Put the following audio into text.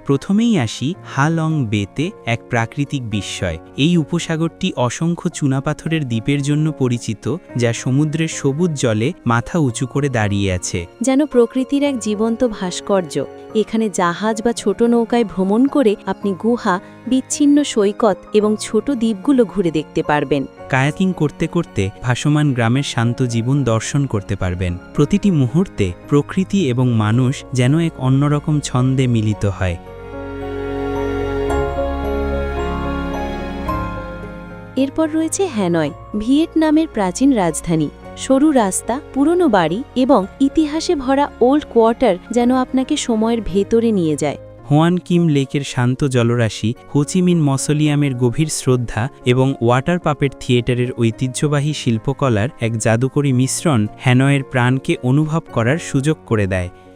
প্রথমেই আসি হালং বেতে, এক প্রাকৃতিক বিস্ময়। এই উপসাগরটি অসংখ্য চুনাপাথরের দ্বীপের জন্য পরিচিত, যা সমুদ্রের সবুজ জলে মাথা উঁচু করে দাঁড়িয়ে আছে। যেন প্রকৃতির এক জীবন্ত ভাস্কর্য। এখানে জাহাজ বা ছোট নৌকায় ভ্রমণ করে আপনি গুহা, বিচ্ছিন্ন সৈকত এবং ছোট দ্বীপগুলো ঘুরে দেখতে পারবেন। কায়াকিং করতে করতে ভাসমান গ্রামের শান্ত জীবন দর্শন করতে পারবেন। প্রতিটি মুহূর্তে প্রকৃতি এবং মানুষ যেন এক অন্যরকম ছন্দে মিলিত হয়। এরপর রয়েছে হ্যানয়, ভিয়েতনামের প্রাচীন রাজধানী। সরু রাস্তা, পুরনো বাড়ি এবং ইতিহাসে ভরা ওল্ড কোয়ার্টার যেন আপনাকে সময়ের ভেতরে নিয়ে যায়। হোয়ান কিম লেকের শান্ত জলরাশি, হোচিমিন মসোলিয়ামের গভীর শ্রদ্ধা এবং ওয়াটার পাপেট থিয়েটারের ঐতিহ্যবাহী শিল্পকলার এক জাদুকরী মিশ্রণ হ্যানয়ের প্রাণকে অনুভব করার সুযোগ করে দেয়।